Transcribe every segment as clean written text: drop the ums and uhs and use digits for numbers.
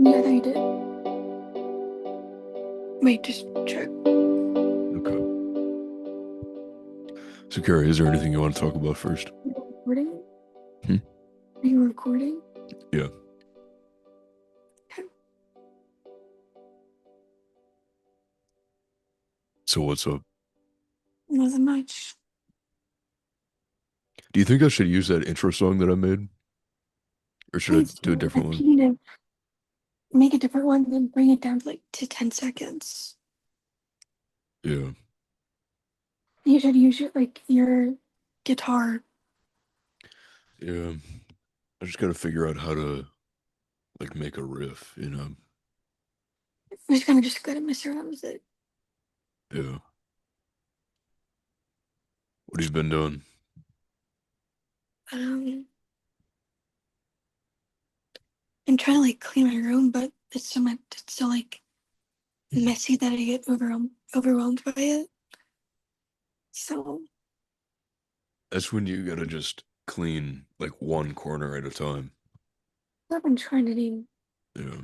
Yeah, I thought you did. Wait, just check. Okay. So, Carrie, is there anything you want to talk about first? Recording? Hmm? Are you recording? Yeah. Okay. So, what's up? Nothing much. Do you think I should use that intro song that I made? Or should I Please do a do. I different think one? you need to make a different one, then bring it down to like to 10 seconds. Yeah. You should use your guitar. Yeah. I just gotta figure out how to, like, make a riff? We're just gonna just gotta mess around with it. Yeah. What he's been doing? Um, I'm trying to like clean my room, but it's so much, it's so like messy that I get overwhelmed by it. So That's when you gotta just clean, like, one corner at a time. I've been trying to do. Yeah.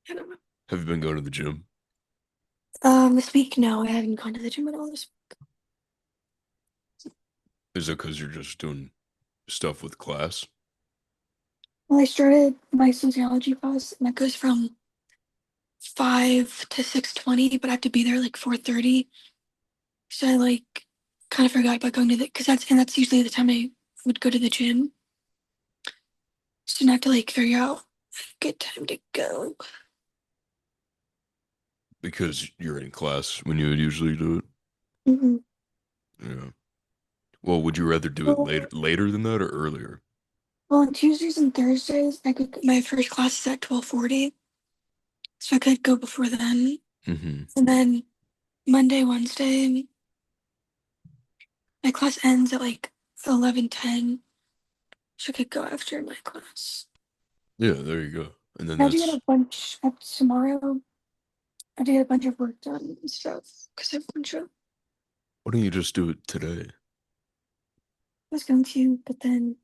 I don't know. Have you been going to the gym? This week, no, I haven't gone to the gym at all this. Is it because you're just doing stuff with class? Well, I started my sociology class, and that goes from 5 to 6:20, but I have to be there like 4:30. So I like kind of forgot about going to the because that's usually the time I would go to the gym. So now I have to like figure out a good time to go. Because you're in class when you would usually do it? Mm-hmm. Yeah. Well, would you rather do it Well, later than that or earlier? well, on Tuesdays and Thursdays, my first class is at 12:40, so I could go before then. Hmm. And then Monday, Wednesday, my class ends at like 11:10, so I could go after my class. Yeah, there you go. And then I have to get that's a bunch up tomorrow. I have to get a bunch of work done and stuff because I have a bunch of. why don't you just do it today? I was going to, but then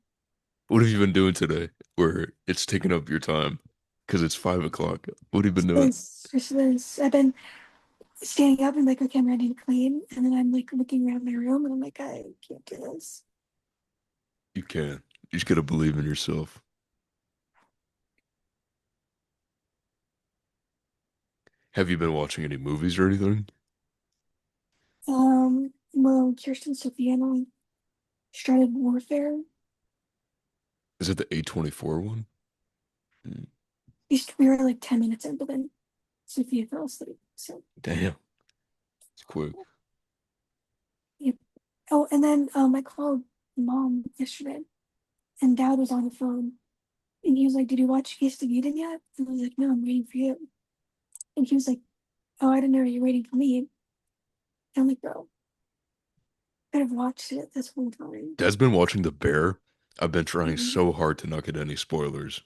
What have you been doing today where it's taking up your time? Because it's 5 o'clock. What have you been doing? this. I've been standing up and like, okay, I'm ready to clean, and then I'm like looking around my room and I'm like, I can't do this. You can. You just gotta believe in yourself. Have you been watching any movies or anything? Well, Kirsten Sophia and I started Warfare. Is it the A24 one? Mm. We were like 10 minutes in, but then Sophia fell asleep. So Damn, it's quick. yeah. Oh, and then I called mom yesterday, and dad was on the phone, and he was like, "Did you watch East of Eden yet?" And I was like, "No, I'm waiting for you." And he was like, "Oh, I didn't know you were waiting for me." And I'm like, "Bro, I could have watched it this whole time." Dad's been watching The Bear. I've been trying Mhm. so hard to not get any spoilers,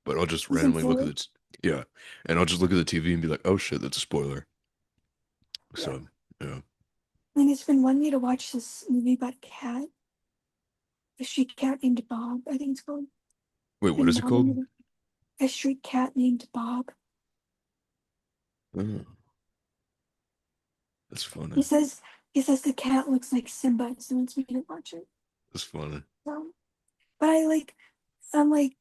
but I'll just Season randomly look at four. it. Yeah, and I'll just look at the TV and be like, "Oh shit, that's a spoiler." Yeah. So, yeah. And he's been wanting me to watch this movie about a cat, a street cat named Bob, I think it's called. Wait, what And is it mom called? wanted a street cat named Bob. Oh, that's He funny. says he says the cat looks like Simba, so he wants me to watch it. That's funny. But I'm like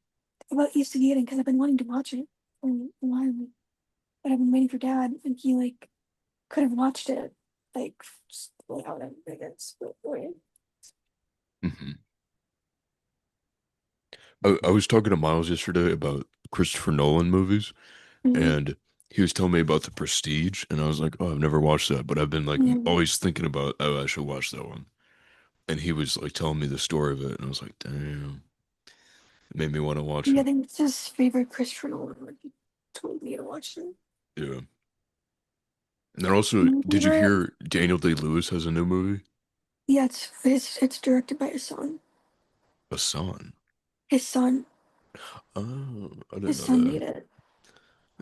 about East of Eden because I've been wanting to watch it for a while, but I've been waiting for Dad, and he like could have watched it like without him, I guess. But wait. Hmm. I was talking to Miles yesterday about Christopher Nolan movies, Mhm. and he was telling me about The Prestige, and I was like, "Oh, I've never watched that, but I've been like Yeah, always thinking about, oh, I should watch that one." And he was like telling me the story of it, and I was like, "Damn," it made me want to watch yeah, I it. think it's his favorite Christopher Nolan. Like, he told me to watch it. Yeah. And then also, My did you favorite, hear Daniel Day-Lewis has a new movie? yeah, it's directed by his son. Hassan. His son, Oh, I didn't his know son that. made it.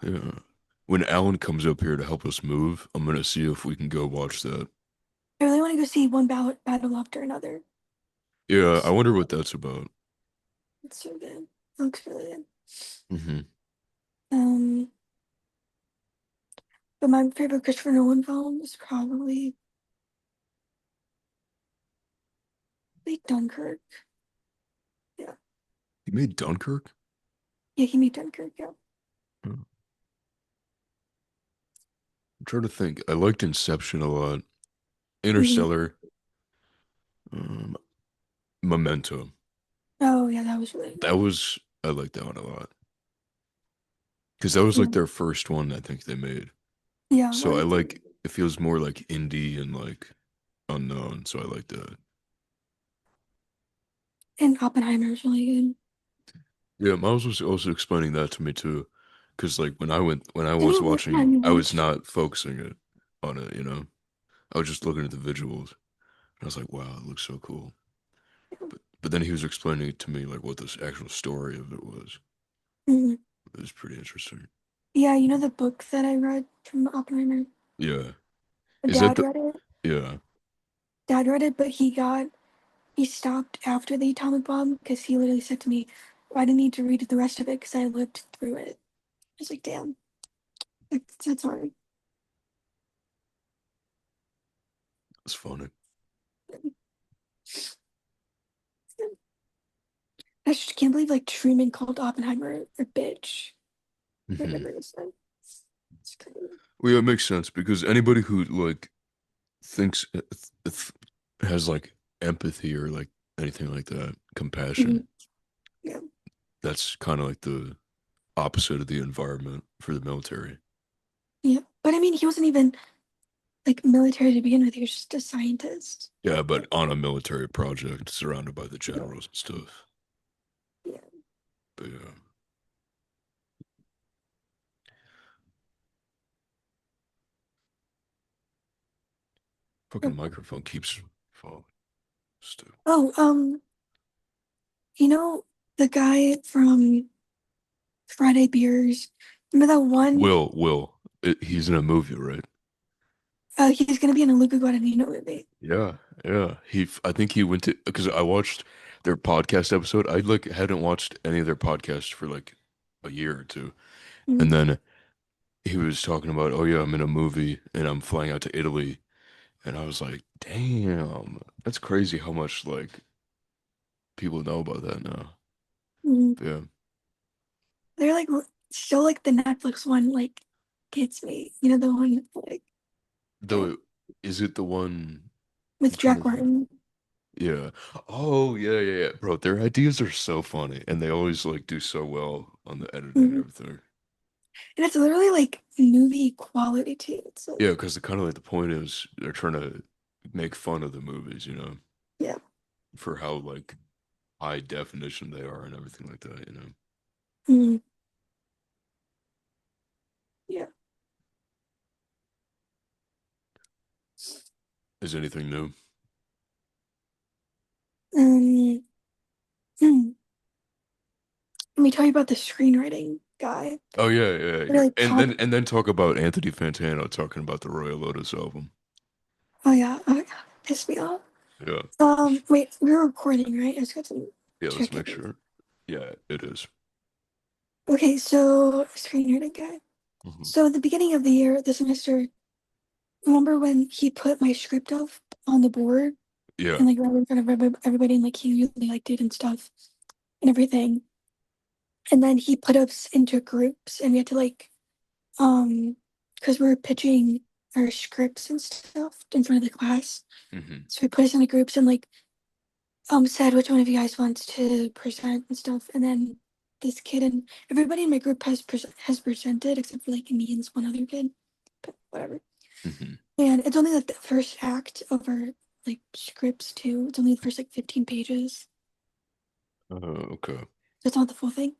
Yeah. When Alan comes up here to help us move, I'm gonna see if we can go watch that. I really want to go see one battle after another. Yeah, I It's, wonder what that's about. it's so good. looks really good. Hmm. Um, but my favorite Christopher Nolan film is probably like Dunkirk. Yeah, He made Dunkirk. yeah, he made Dunkirk. Yeah. Hmm. I'm trying to think. I liked Inception a lot. Mhm. Interstellar. Um, Memento. Oh yeah, that was really That good. was I liked that one a lot because that was Yeah, like their first one I think they made. yeah, So I right. like it feels more like indie and like unknown. So I like that. And Oppenheimer is really good. Yeah, Miles was also explaining that to me too, because like when I Any was other time watching, you I was watched? not focusing it on it. I was just looking at the visuals. I was like, wow, it looks so cool. But then he was explaining it to me like what this actual story of it was. Mhm. It was pretty interesting. Yeah, you know the book that I read from Oppenheimer? Yeah. Is that Dad the read it. yeah. Dad read it, but he stopped after the atomic bomb because he literally said to me, "I didn't need to read the rest of it because I lived through it." I was like, "Damn, that's hard." It's funny. I just can't believe like Truman called Oppenheimer a bitch. Hmm. Whatever he said. It's crazy. Well, yeah, it makes sense because anybody who like thinks has like empathy or like anything like that, compassion, Mhm. Yeah, that's kind of like the opposite of the environment for the military. yeah. But I mean, he wasn't even like military to begin with. He was just a scientist. Yeah, but on a military project, surrounded by the Yeah, generals and stuff. yeah. But yeah, fucking microphone keeps falling. Stupid. Oh, you know the guy from Friday Beers? Remember that one? He's in a movie, right? He's gonna be in a Luca Guadagnino movie. Yeah, yeah. I think he went to because I watched their podcast episode. I like hadn't watched any of their podcasts for like a year or two, and Mhm. then he was talking about, oh yeah, I'm in a movie and I'm flying out to Italy, and I was like, damn, that's crazy how much like people know about that now. Mhm. Yeah, They're like still like the Netflix one like gets me. You know the one like yeah, though, is it the one? I'm with trying Jack to think. Martin. Yeah. Oh yeah, yeah, yeah, bro. Their ideas are so funny, and they always like do so well on the editing and Mhm. everything. And it's literally like movie quality too. It's like Yeah, because the kind of like the point is they're trying to make fun of the movies, yeah. for how like high definition they are and everything like that. Mhm. Yeah. Is anything new? Um, hmm. Let me tell you about the screenwriting guy. Oh yeah, yeah, yeah. Really And pop. then talk about Anthony Fantano talking about the Royal Lotus album. Oh yeah. Oh, yeah. Pissed me off. Yeah. Wait, we're recording, right? I just got to Yeah, let's check make it. sure. Yeah, it is. Okay, so screenwriting guy. Hmm. So at the beginning of the year, the semester, remember when he put my script up on the board Yeah. and like right in front of everybody and like he really liked it and stuff and everything. And then he put us into groups and we had to like because we were pitching our scripts and stuff in front of the class. Hmm. So he put us into groups and like said which one of you guys wants to present and stuff. And then this kid and everybody in my group has presented except for like me and this one other kid. But whatever. Hmm. And it's only like the first act of our like scripts too. It's only the first like 15 pages. Okay. So it's not the full thing.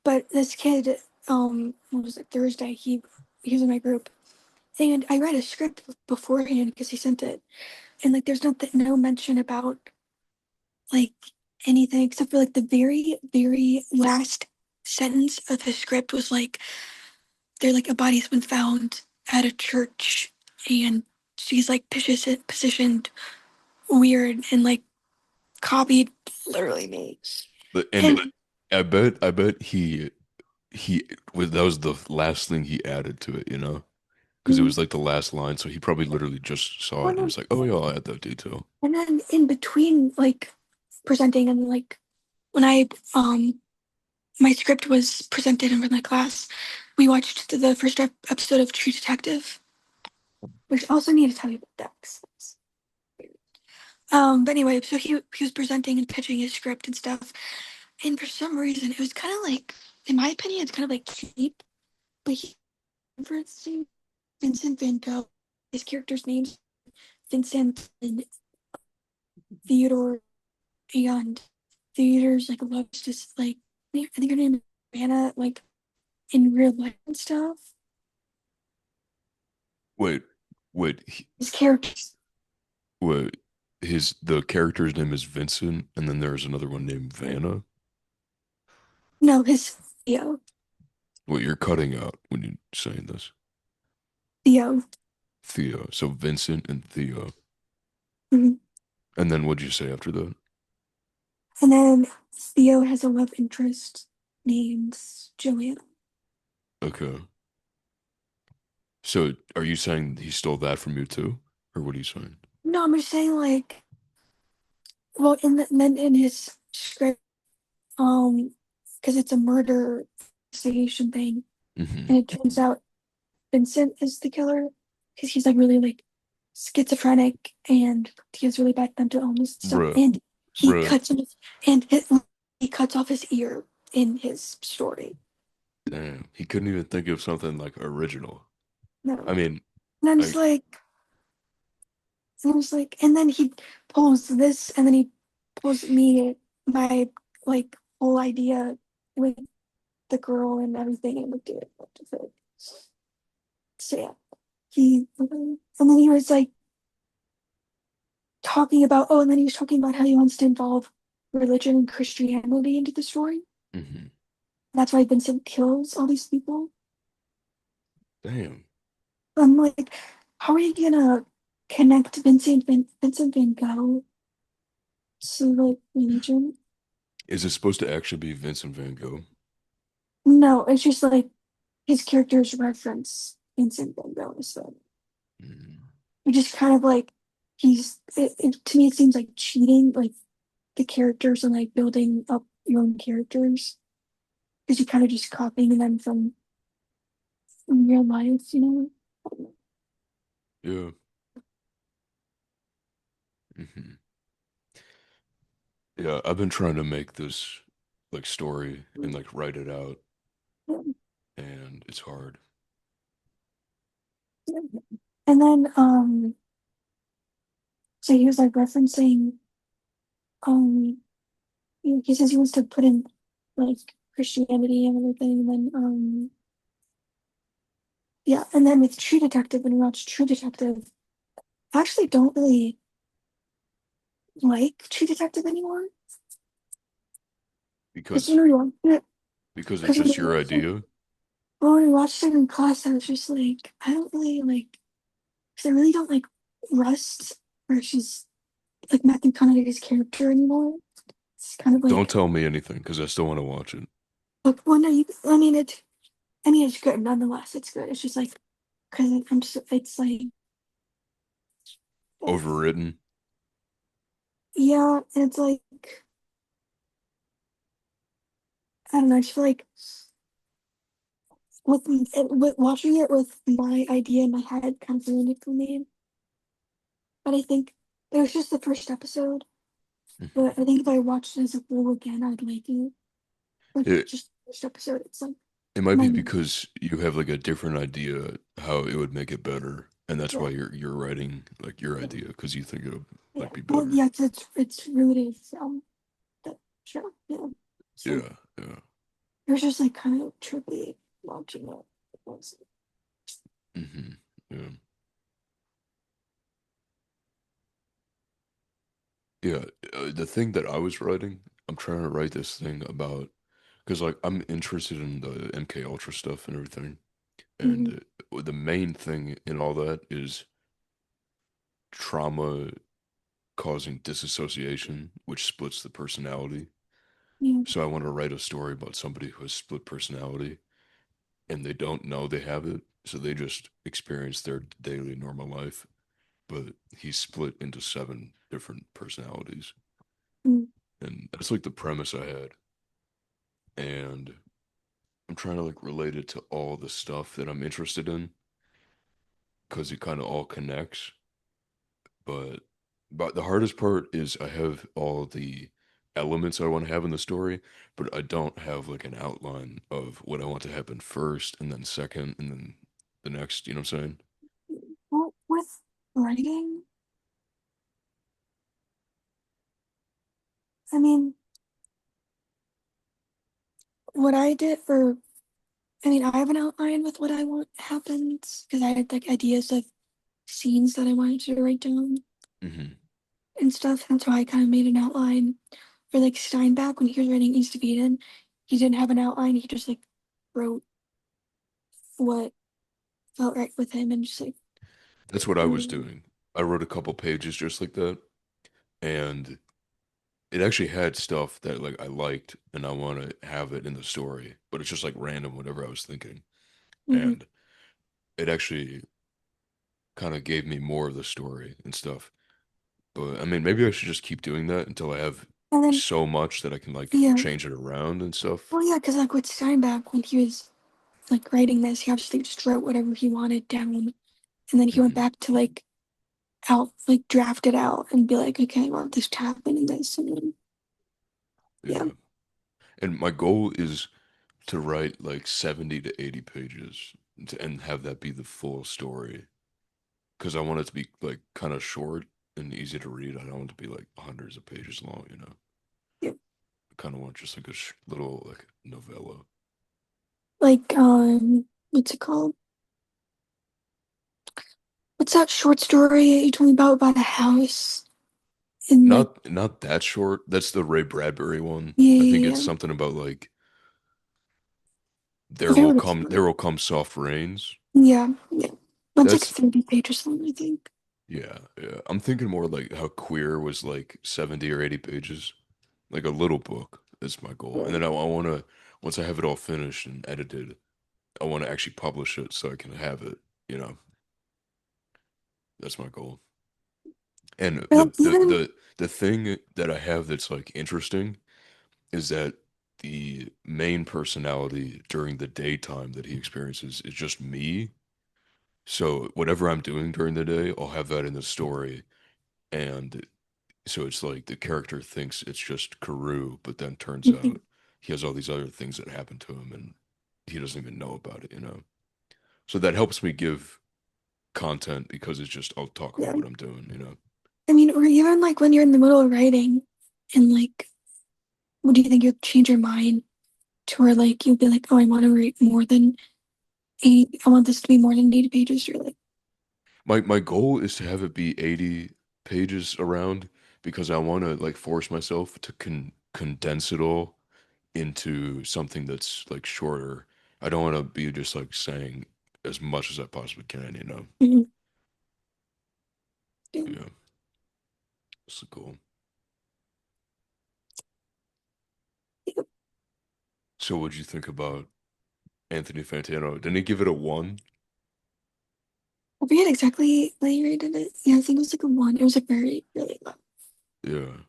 But this kid, what was it, Thursday, he was in my group. And I read a script beforehand because he sent it. And like there's no mention about like anything except for like the very, very last sentence of his script was like there like a body's been found at a church and she's like positioned weird and like copied literally me. The And I bet he was that was the last thing he added to it, because it Mhm. was like the last line, so he probably literally just saw it Well, and he no, was like, "Oh yeah, I'll add that detail." and then in between like presenting and like when I my script was presented in front of the class, we watched the first episode of True Detective, which I also need to tell you about that. 'Cause it's weird. But anyway, so he was presenting and pitching his script and stuff, and for some reason it was kind of like, in my opinion, it's kind of like cheap. But he referencing Vincent Van Gogh, his character's names Vincent and Theodore, and Theodore's like loves just like I think her name is Anna, like in real life and stuff. Wait, wait, His characters, wait. The character's name is Vincent, and then there's another one named Vanna. no, his Theo, What you're cutting out when you're saying this? Theo. Theo. So Vincent and Theo. Mhm. And then what'd you say after that? And then Theo has a love interest named Joanna. Okay. So are you saying he stole that from you too? Or what are you saying? No, I'm just saying like, well, then in his script, um, because it's a murder investigation thing, Hmm. and it turns out Vincent is the killer because he's like really like schizophrenic and he has really bad mental illness and stuff. Bruh, And he bruh. cuts him and he cuts off his ear in his story. Damn. He couldn't even think of something like original. I No, mean, and I'm just I like, and I was like, and then he pulls this, and then he pulls me my like whole idea with the girl and everything, and we do it. So yeah, and then he was like talking about, oh, and then he was talking about how he wants to involve religion and Christianity into the story. mhm. That's why Vincent kills all these people. Damn. I'm like, how are you gonna connect Vincent Van Gogh to like religion? Is it supposed to actually be Vincent Van Gogh? No, it's just like his characters reference Vincent Van Gogh, so Mhm. which is kind of like to me it seems like cheating, like the characters and like building up your own characters because you're kind of just copying them from real life, you know? Yeah. Hmm. Yeah, I've been trying to make this like story and like write it out, and it's hard. And then so he was like referencing um he says he wants to put in like Christianity and everything, and then yeah, and then with True Detective, when we watch True Detective, I actually don't really like True Detective anymore. Because Because it's because when just we your watched it, idea. well, when we watched it in class, I was just like, I don't really like, because I really don't like Rust, or she's like Matthew McConaughey's character anymore. It's kind of Don't like, tell me anything because I still want to watch it. well, no, I mean, it's good nonetheless. It's good. It's just like, because it's like, Overwritten. yeah, and it's like, I don't know. I just feel like with watching it with my idea in my head kind of ruined it for me. But I think it was just the first episode. But I think if I watched it as a whole again, I'd like it. Like It just the first episode, it's like it might be my because you have like a different idea how it would make it better, and that's yeah, why you're writing like your yeah, idea because you think it would yeah. like be Well, better. yeah, 'cause it's rooted from that show. Yeah, so Yeah, yeah. it was just like kind of trippy watching it. It was- Hmm. Yeah. Yeah, the thing that I was writing, I'm trying to write this thing about because like I'm interested in the MK Ultra stuff and everything, Mhm. and the main thing in all that is trauma causing disassociation, which splits the personality. Yeah. So I want to write a story about somebody who has split personality and they don't know they have it. So they just experience their daily normal life, but he's split into seven different personalities. Mm. And that's like the premise I had. And I'm trying to like relate it to all the stuff that I'm interested in because it kind of all connects. But the hardest part is I have all the elements I want to have in the story, but I don't have like an outline of what I want to happen first and then second and then the next, you know what I'm saying? Well, with writing, I mean, what I did for, I mean, I have an outline with what I want happens because I had like ideas of scenes that I wanted to write down Hmm. and stuff. And so I kind of made an outline for like Steinbeck when he was writing East of Eden. He didn't have an outline. He just like wrote what felt right with him and just like That's what I was wrote. doing. I wrote a couple pages just like that, and it actually had stuff that like I liked and I want to have it in the story, but it's just like random whatever I was thinking. Mhm. And it actually kind of gave me more of the story and stuff. But I mean, maybe I should just keep doing that until I have And then, so much that I can like yeah, change it around and stuff. well, yeah, because like with Steinbeck, when he was like writing this, he obviously just wrote whatever he wanted down. And then he went Hmm. back to like like draft it out and be like, okay, I want this to happen and this. And then, yeah, Yeah. And my goal is to write like 70 to 80 pages and have that be the full story. Because I want it to be like kind of short and easy to read. I don't want it to be like hundreds of pages long, you know. yeah. I kind of want just like a little like novella. Like, what's it called? What's that short story you told me about a house in like, Not that short. That's the Ray Bradbury one. yeah, I think yeah, it's yeah. something about like I forget what it's there called. will come soft rains. Yeah, yeah. But it's like That's 30 pages long, I think. yeah, yeah. I'm thinking more like how Queer was like 70 or 80 pages. Like a little book is my goal. And Yeah. then I want to once I have it all finished and edited, I want to actually publish it so I can have it, you know. That's my goal. And Or like even, the thing that I have that's like interesting is that the main personality during the daytime that he experiences is just me. So whatever I'm doing during the day, I'll have that in the story. And so it's like the character thinks it's just Karoo, but then turns mhm, out he has all these other things that happen to him and he doesn't even know about it, you know? So that helps me give content because it's just I'll talk about yeah. what I'm doing, you know? I mean, or even like when you're in the middle of writing and like, what do you think you'll change your mind to where like you'll be like, oh, I want to write more than 80, I want this to be more than 80 pages. You're like, My goal is to have it be 80 pages around because I want to like force myself to condense it all into something that's like shorter. I don't want to be just like saying as much as I possibly can, you know? mhm, yeah, Yeah, that's the goal. yeah. So what'd you think about Anthony Fantano? Didn't he give it a one? I forget exactly what you rated it. Yeah, I think it was like a one. It was like very, really low. Yeah.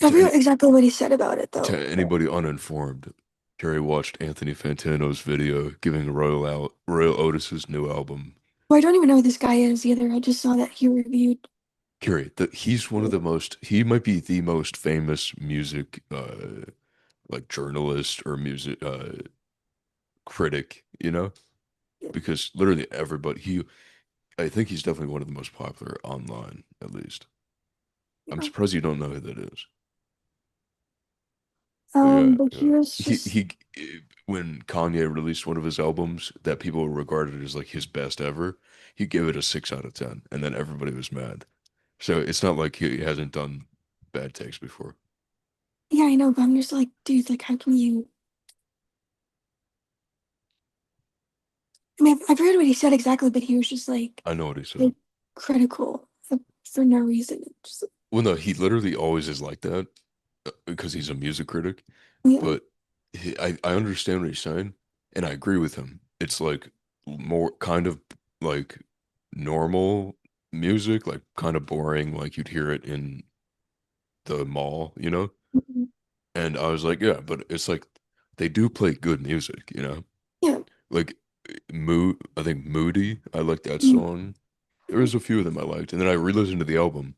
I To forget any exactly what he said about it to though. But, anybody uninformed, Terry watched Anthony Fantano's video giving Royal Otis's new album. well, I don't even know who this guy is either. I just saw that he reviewed. Carrie, he's one of the most, he might be the most famous music, like journalist or music, critic, you know, Yeah, because literally everybody, I think he's definitely one of the most popular online, at least. I'm yeah. surprised you don't know who that is. But yeah, But he yeah. was just, When Kanye released one of his albums that people regarded as like his best ever, he gave it a 6 out of 10, and then everybody was mad. So it's not like he hasn't done bad takes before. yeah, I know, but I'm just like, dude, like, how can you? I mean, I forget what he said exactly, but he was just I know what he said. like critical for no reason. Just, Well, no, he literally always is like that. because he's a music critic, Yeah. but I understand what he's saying, and I agree with him. It's like more kind of like normal music, like kind of boring, like you'd hear it in the mall, you know? Mhm. And I was like, yeah, but it's like they do play good music, you know? Yeah. Like I think Moody, I like that Mhm. song. There was a few of them I liked, and then I re-listened to the album,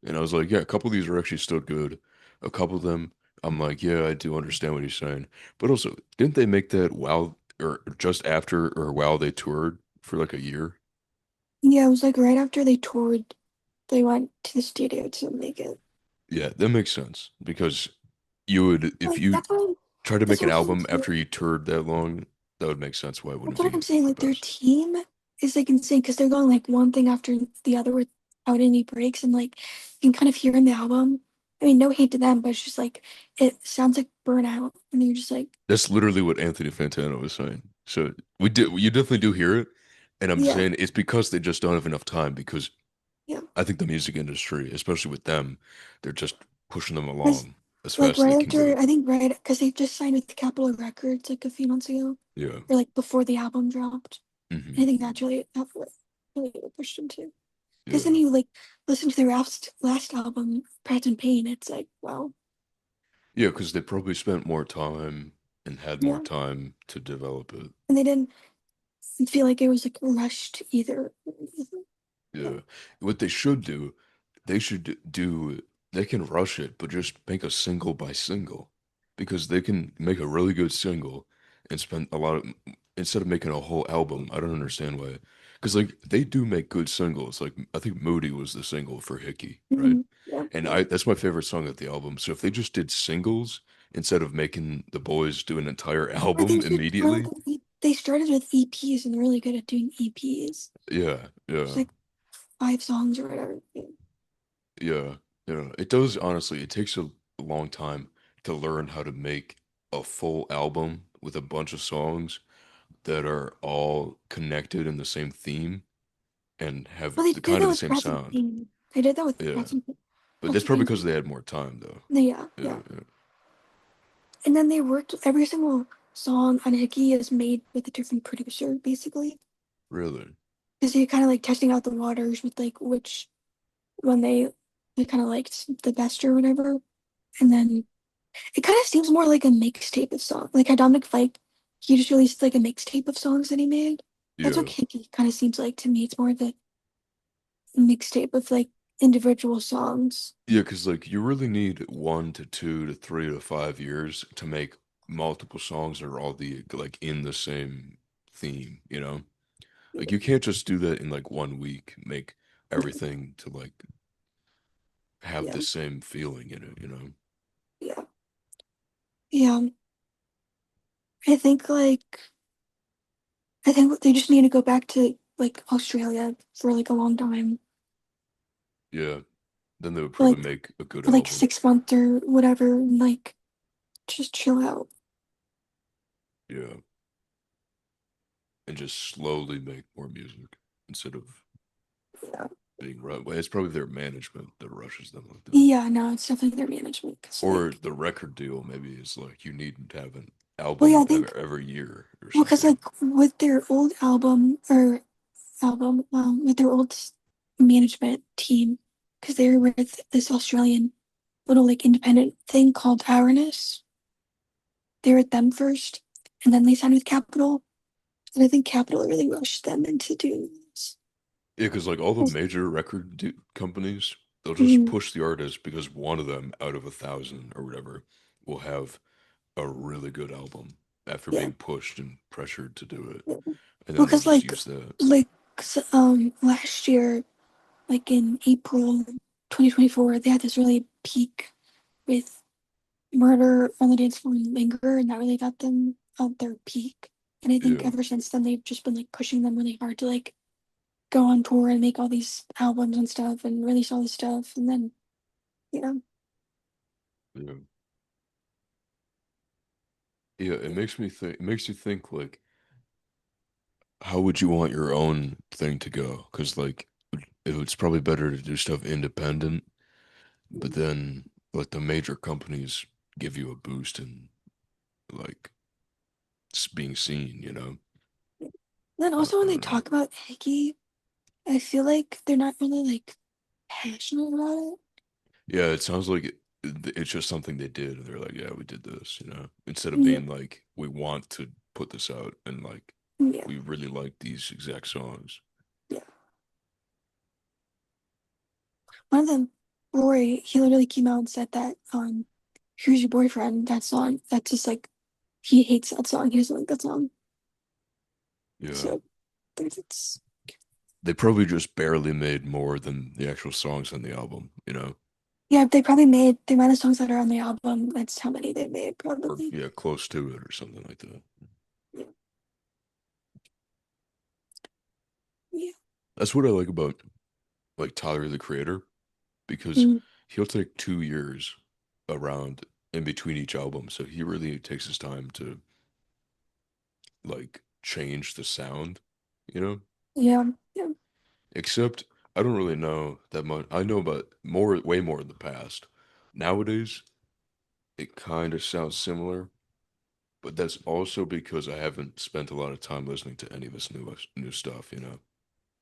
and I was like, yeah, a couple of these are actually still good. A couple of them, I'm like, yeah, I do understand what he's saying. But also, didn't they make that while or just after or while they toured for like a year? Yeah, it was like right after they toured, they went to the studio to make it. Yeah, that makes sense because you would if Like you try to that's make an what I'm album saying. after you toured that long, that would make sense why it That's wouldn't what be I'm saying. the Like their best. team is like insane because they're going like one thing after the other without any breaks, and like you can kind of hear in the album. I mean, no hate to them, but it's just like it sounds like burnout, and you're just like, That's literally what Anthony Fantano was saying. So you definitely do hear it, and I'm yeah, saying it's because they just don't have enough time because yeah. I think the music industry, especially with them, they're just pushing them Because along as like fast as they right can go. after, I think right because they just signed with Capitol Records like a few months ago, Yeah. or like before the album dropped. And I Hmm. think that's really pushed them too. Because then Yeah. you like listen to their last album, Pride and Pain. It's like, wow, Yeah, because they probably spent more time and had more yeah. time to develop it. And they didn't feel like it was like rushed either. Yeah, Yeah. What they should do, they should do, they can rush it, but just make a single by single because they can make a really good single and spend a lot of, instead of making a whole album. I don't understand why. Because, like, they do make good singles. Like, I think Moody was the single for Hickey, right? yeah, And yeah. that's my favorite song of the album. So if they just did singles instead of making the boys do an entire Or they album should immediately, they started with EPs and they're really good at doing EPs. yeah, It's yeah. like 5 songs or whatever. Yeah. Yeah, yeah. It does honestly. It takes a long time to learn how to make a full album with a bunch of songs that are all connected in the same theme and have Well, they the did kind that of the with same Present sound. Pain. They did that with Yeah, but that's Present probably Pain. because they had more time though. Yeah, Yeah, yeah. yeah. And then they worked every single song on Hickey is made with a different producer, basically. Really? Because you're kind of like testing out the waters with like which when they kind of liked the best or whatever. And then it kind of seems more like a mixtape of songs. Like how Dominic Fike, he just released like a mixtape of songs that he made. That's what Yeah, Hickey kind of seems like to me. It's more of a mixtape of like individual songs. yeah. Because like you really need 1 to 2 to 3 to 5 years to make multiple songs that are all the like in the same theme. You know? Like you can't just do that in like 1 week, make everything to like have Yeah, the same feeling in it, you know? yeah, yeah. I think they just need to go back to like Australia for like a long time, Yeah. Then they would for probably like make a good for like album. 6 months or whatever, and like just chill out. Yeah. And just slowly make more music instead of Yeah, being run. Well, it's probably their management that rushes them like that. yeah. No, it's definitely their management because Or like, the record deal maybe is like you need to have an well, yeah, album I think every year or well, because something. like with their old album, with their old management team, because they were with this Australian little like independent thing called Awareness. They were at them first, and then they signed with Capitol. And I think Capitol really rushed them into doing this. Yeah, because like all the major record companies, they'll just Mhm. push the artist because one of them out of 1,000 or whatever will have a really good album after Yeah. being pushed and pressured to do it, Yeah. and Well, then they'll because just use that. like last year, like in April 2024, they had this really peak with Murder on the Dance Floor and Linger, and that really got them at their peak. And I think Yeah, ever since then, they've just been like pushing them really hard to like go on tour and make all these albums and stuff and release all this stuff. And then, you know, yeah, yeah. It makes me think. It makes you think like, how would you want your own thing to go? Because like, it's probably better to do stuff independent, but then. Like the major companies give you a boost in like being seen, you know? Then also I when they don't know. talk about Hickey, I feel like they're not really like passionate about it. Yeah, it sounds like it's just something they did. They're like, yeah, we did this, instead of Yeah, being like, we want to put this out and like, yeah, we really like these exact songs. yeah. One of them, Rory, he literally came out and said that "Who's Your Boyfriend," that song, that's just like he hates that song. He doesn't like that song. Yeah, So there's it's they probably just barely made more than the actual songs on the album. yeah. They probably made the amount of songs that are on the album. That's how many they made, Or probably. yeah, close to it or something like that. Yeah, yeah. That's what I like about like Tyler the Creator because Mm, he'll take 2 years around in between each album, so he really takes his time to like change the sound, you know? yeah, yeah, Except I don't really know that much. I know about more, way more in the past. Nowadays, it kind of sounds similar, but that's also because I haven't spent a lot of time listening to any of this new stuff.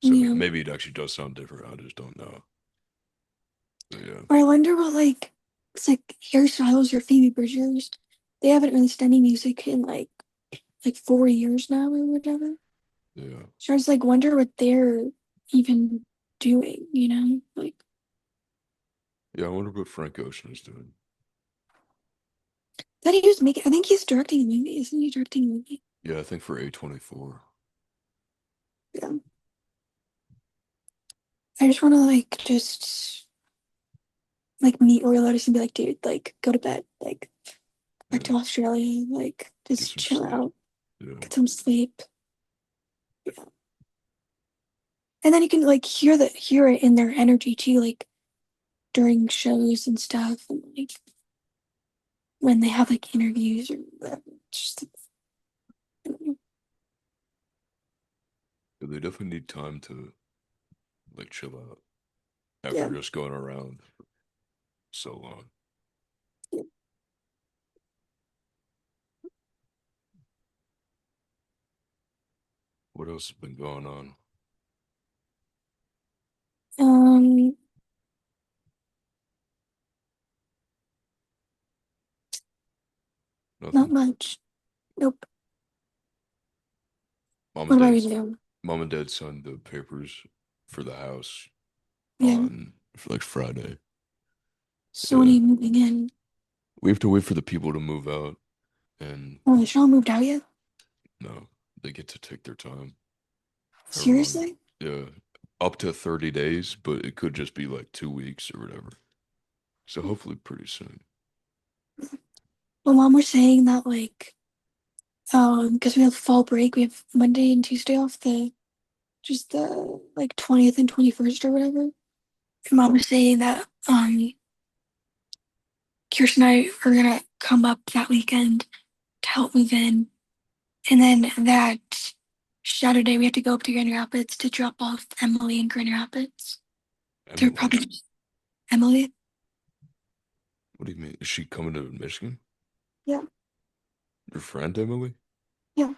So yeah. maybe it actually does sound different. I just don't know. But yeah, Or I wonder what like it's like Harry Styles or Phoebe Bridgers. They haven't released any music in like 4 years now or whatever. yeah, So I was like wonder what they're even doing, you know? Like yeah. I wonder what Frank Ocean is doing. that he was making I think he's directing a movie, isn't he directing a movie? Yeah, I think for A24. Yeah. I just wanna like just like meet Roy Lotus and be like, dude, like go to bed. Like back Yeah, to Australia, like get just some chill sleep. out, Yeah, get some sleep. Yeah. And then you can like hear it in their energy too, like during shows and stuff and like when they have like interviews or whatever. Just but they definitely need time to like chill out after yeah, just going around for so long. yeah. What else has been going on? Um, not Nothing. much. Nope. Mom What and about dad, you? mom and dad signed the papers for the house Yeah. on for like Friday. So when are Yeah, you moving in? we have to wait for the people to move out, and Oh, they all moved out yet? no, they get to take their time. However long, Seriously? yeah, up to 30 days, but it could just be like 2 weeks or whatever. So hopefully pretty soon. Well, mom was saying that like because we have fall break, we have Monday and Tuesday off the just the like 20th and 21st or whatever. And mom was saying that Kirsten and I are gonna come up that weekend to help move in. And then that Saturday we have to go up to Grand Rapids to drop off Emily in Grand Rapids. They're Emily, probably Emily. what do you mean? Is she coming to Michigan? Yeah, Your friend Emily? yeah.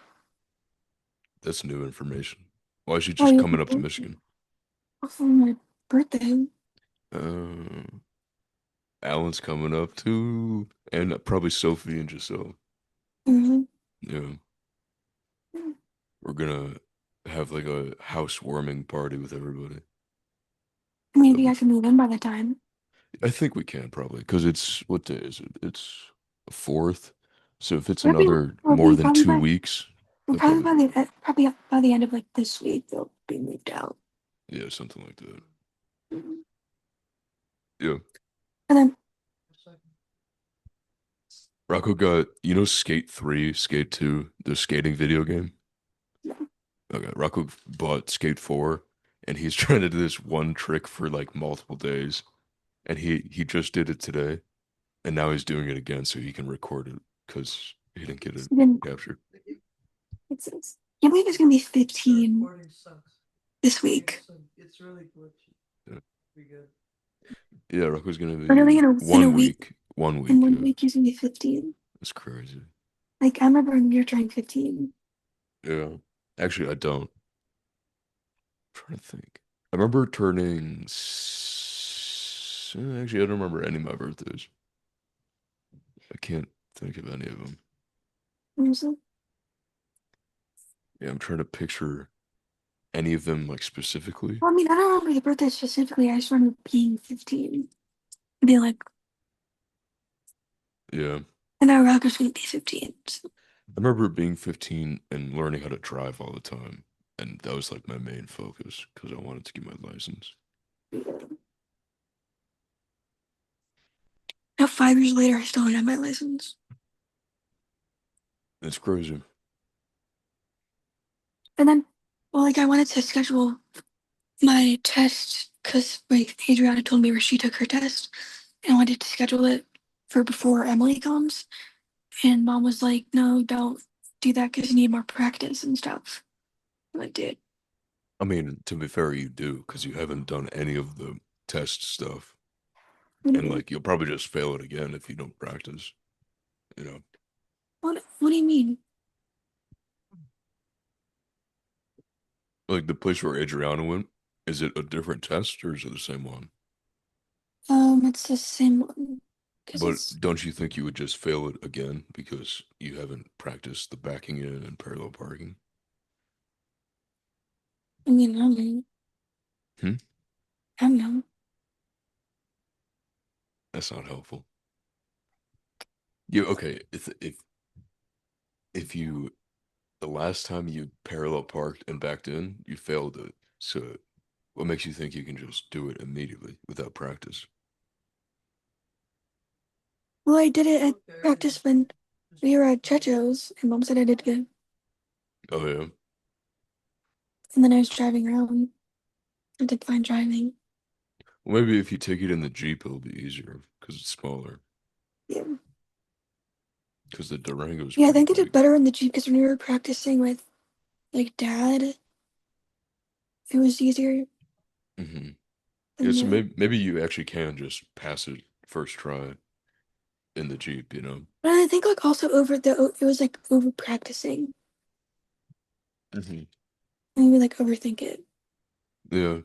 That's new information. Why is she Oh, just you coming up to Michigan? for my birthday. Uh, Alan's coming up too, and probably Sophie and Giselle. Mhm. Yeah, we're gonna have like a housewarming party with everybody. That'll Maybe be I can move in by the time. I think we can probably because it's what day is it? It's the fourth. So if it's Probably another will more be than 2 weeks, well, they'll probably probably by the end of like this week they'll be moved out. yeah, something like that. Mhm. Yeah. And then Rocco got Skate 3, Skate 2, the skating video game. Okay, Rocco bought Skate 4 and he's trying to do this one trick for like multiple days. And he just did it today and now he's doing it again so he can record it because he didn't get it then captured. it says, I can't believe it's gonna be 15 this week. Yeah. Yeah, Rocco's gonna Literally be in a week, One in week, one yeah. week he's gonna be 15. That's crazy. Like I remember when we were turning 15. Yeah. Actually, I don't. I'm trying to think. I remember actually, I don't remember any of my birthdays. I can't think of any of them. Honestly. Yeah, I'm trying to picture any of them like specifically. Well, I mean, I don't remember the birthday specifically. I just remember being 15. Being like, Yeah. and now Rocco's gonna be 15. So, I remember being 15 and learning how to drive all the time. And that was like my main focus because I wanted to get my license. yeah. Now 5 years later, I still don't have my license. It's crazy. And then, well, like I wanted to schedule my test because like Adriana told me where she took her test, and I wanted to schedule it for before Emily comes. And mom was like, "No, don't do that because you need more practice and stuff." And I did. I mean, to be fair, you do because you haven't done any of the test stuff. And What, like, you'll probably just fail it again if you don't practice, you know? what do you mean? Like the place where Adriana went, is it a different test or is it the same one? It's the same one because it's. But don't you think you would just fail it again because you haven't practiced the backing in and parallel parking? I mean, I don't know. Hmm? I don't know. That's not helpful. You okay? If you the last time you parallel parked and backed in, you failed it. So what makes you think you can just do it immediately without practice? Well, I did it at practice when we were at Checho's, and mom said I did good. Oh yeah. And then I was driving around. I did fine driving. Well, maybe if you take it in the Jeep, it'll be easier because it's smaller. Yeah. Because the Durango is Yeah, I pretty think I did big. better in the Jeep because when we were practicing with like dad, it was easier Hmm. Yeah, than so the. maybe you actually can just pass it first try in the Jeep, you know? But I think like also it was like over practicing. Hmm. And we like overthink it. Yeah,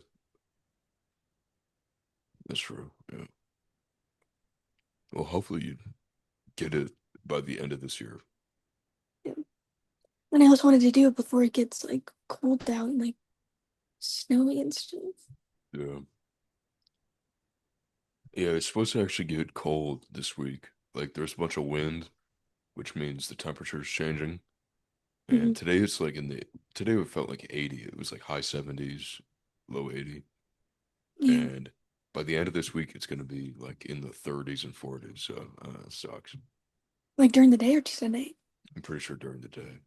that's true. Yeah. Well, hopefully you get it by the end of this year. Yeah. And I also wanted to do it before it gets like cold out and like snowy and stuff. Yeah. Yeah, it's supposed to actually get cold this week. Like there's a bunch of wind, which means the temperature's changing. Hmm. And today it's like today it felt like 80. It was like high 70s, low 80. Yeah. And by the end of this week, it's going to be like in the 30s and 40s. So it sucks. Like during the day or just at night. I'm pretty sure during the day.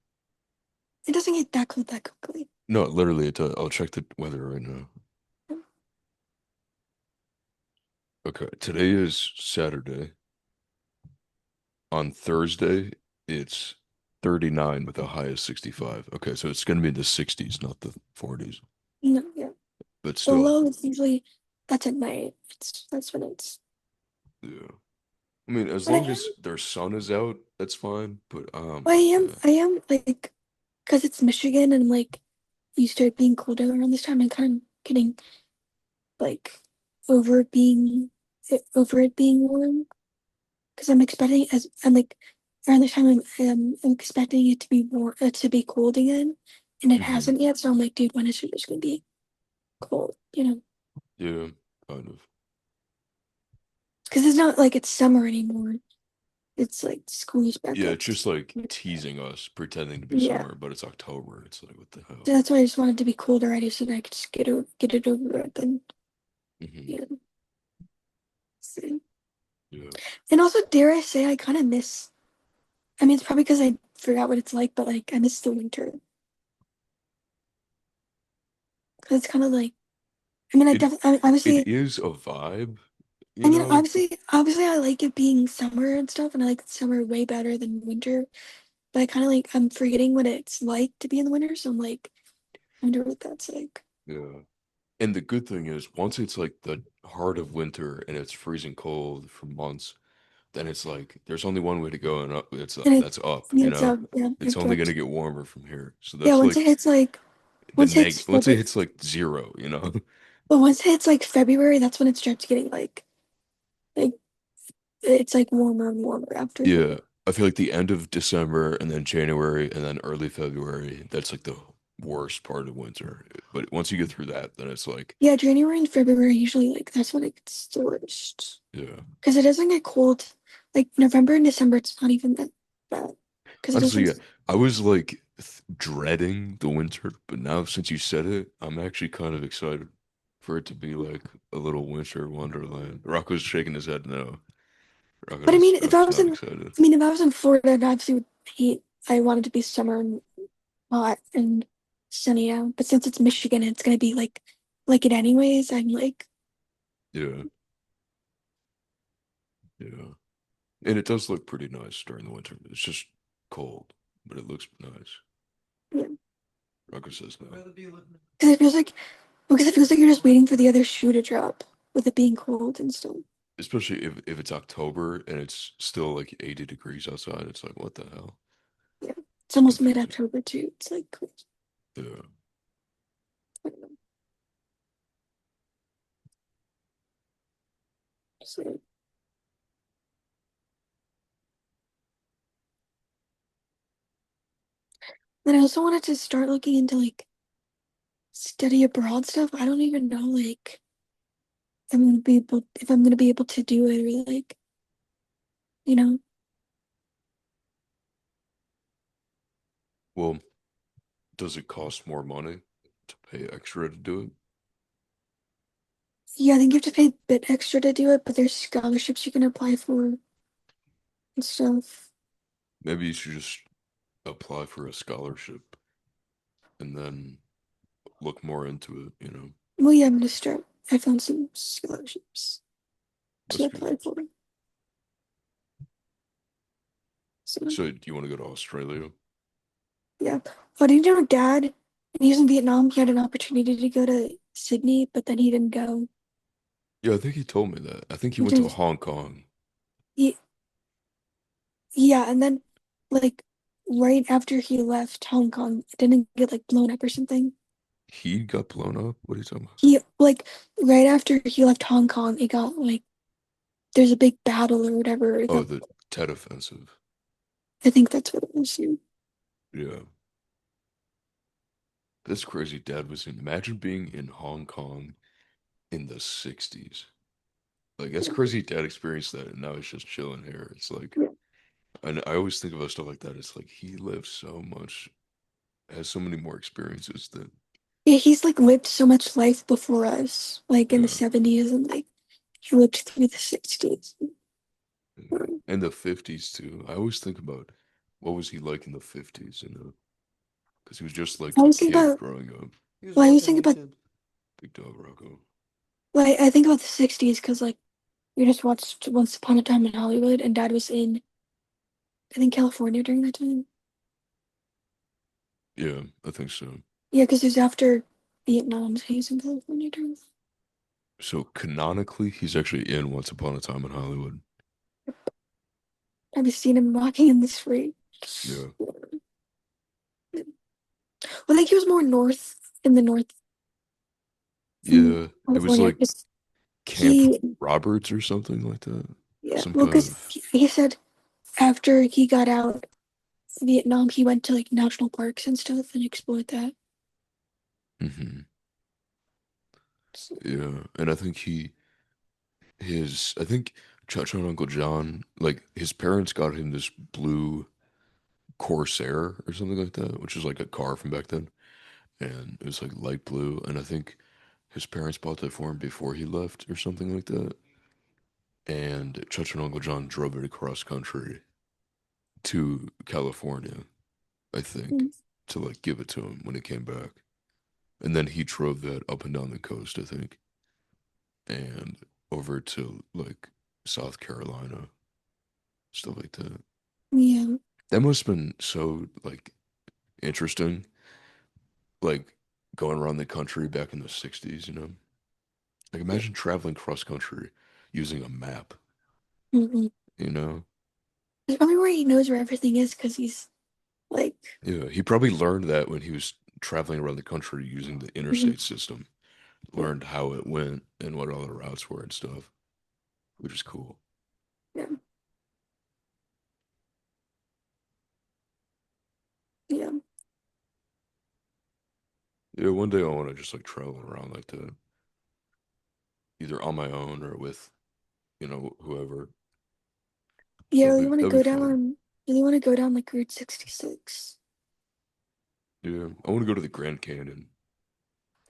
It doesn't get that cold that quickly. No, literally, I'll check the weather right now. Okay, today is Saturday. On Thursday, it's 39 with a high of 65. Okay, so it's going to be in the 60s, not the 40s. No, yeah. But The still, low is usually that's at night. That's when it's. yeah. I mean, as But I long am as their sun is out, that's fine. But I am yeah. I am like because it's Michigan and like you start being colder around this time. I'm kind of getting like over it being over it being warm because I'm expecting as I'm like around this time I'm expecting it to be warm to be cold again, and it Hmm. hasn't yet. So I'm like, dude, when is it just gonna be cold? You know, Yeah, kind of. because it's not like it's summer anymore. It's like school's back Yeah, up. it's just like teasing us, pretending to be Yeah. summer, but it's October. It's like, what the hell? So that's why I just wanted to be cold already so that I could just get it over with and Hmm. you know. See. Yeah. And also, dare I say, I kind of miss. I mean, it's probably because I forgot what it's like, but like I miss the winter. Because it's kind of like. I mean, It I mean, it obviously. is a vibe, I you mean, know? obviously, I like it being summer and stuff, and I like summer way better than winter. But I kind of like I'm forgetting what it's like to be in the winter, so I'm like, I wonder what that's like. Yeah. And the good thing is, once it's like the heart of winter and it's freezing cold for months, then it's like there's only one way to go, and up, And it that's up, yeah, you it's know? yeah, It's it only drops. gonna get warmer from here. So Yeah, that's like once once it February, hits like zero, you know? but once it hits like February, that's when it starts getting like it's like warmer and warmer after Yeah. February. I feel like the end of December and then January and then early February, that's like the worst part of winter. But once you get through that, then it's like, Yeah, January and February usually like that's when it gets the worst yeah. because it doesn't get cold. Like November and December, it's not even that bad because it Honestly, doesn't. yeah, I was like dreading the winter, but now since you said it, I'm actually kind of excited for it to be like a little winter wonderland. Rocco's shaking his head no. But I mean, Rocco's not excited. if I was in Florida, I'd obviously would hate. I want it to be summer and hot and sunny out. But since it's Michigan, it's gonna be like it anyways. I'm like, Yeah, yeah. And it does look pretty nice during the winter. It's just cold, but it looks nice. yeah, Rocco says no. because it feels like you're just waiting for the other shoe to drop with it being cold and stuff. Especially if it's October and it's still like 80 degrees outside. It's like, what the hell? Yeah, it's It's almost confusing. mid-October too. It's like Yeah. I don't know. So, then I also wanted to start looking into like study abroad stuff. I don't even know like if I'm gonna be able to do it or like you know. Well, does it cost more money to pay extra to do it? Yeah, I think you have to pay a bit extra to do it, but there's scholarships you can apply for and stuff. Maybe you should just apply for a scholarship and then look more into it, you know? Well, yeah, I'm gonna start. I found some scholarships to That's good. apply for. So So, do you want to go to Australia? yeah. Oh, did you know Dad? When he was in Vietnam, he had an opportunity to go to Sydney, but then he didn't go. Yeah, I think he told me that. I think he He went to just Hong Kong. he yeah, and then like right after he left Hong Kong, it didn't get like blown up or something. He got blown up? What are you talking about? He like right after he left Hong Kong, it got like there's a big battle or whatever. It Oh, got, the Tet Offensive. I think that's what it was. Yeah. Yeah. That's crazy. Dad was in. Imagine being in Hong Kong in the 60s. Like, that's crazy. Dad experienced that, and now he's just chilling here. It's like, Yeah. and I always think about stuff like that. It's like he lived so much, has so many more experiences than, Yeah, he's like lived so much life before us, like in the yeah. 70s and like he lived through the 60s. Yeah. And the 50s too. I always think about what was he like in the 50s, you know? Because he was just like I a always think kid about, growing up. I always think about, Big dog Rocco. I think about the 60s because like we just watched Once Upon a Time in Hollywood and Dad was in, I think, California during that time. Yeah, I think so. Yeah, because it was after Vietnam, so he was in California during that. So canonically, he's actually in Once Upon a Time in Hollywood. I've seen him walking in the street. Yeah. Well, I think he was more north in the north in Yeah. It was California like because Camp he, Roberts or something like that. yeah, Some well, kind because of. he said after he got out of Vietnam, he went to like national parks and stuff and explored that. Hmm. So, Yeah. And I think I think Cha and Uncle John, like his parents got him this blue Corsair or something like that, which is like a car from back then. And it was like light blue. And I think his parents bought that for him before he left or something like that. And Church and Uncle John drove it across country to California, I think, mm, to like give it to him when he came back. And then he drove that up and down the coast, I think, and over to like South Carolina, stuff like that. yeah, That must have been so like interesting. Like going around the country back in the 60s, you know? Like Yeah. imagine traveling cross country using a map, Mm-hmm. you know? There's probably where he knows where everything is because he's like, Yeah, he probably learned that when he was traveling around the country using the mhm, interstate system, yeah, learned how it went and what all the routes were and stuff, which is cool. yeah, yeah, Yeah, one day I want to just like travel around like that, either on my own or with, whoever. yeah. Really want to That'd be go fun. down. Really want to go down like Route 66. Yeah, I want to go to the Grand Canyon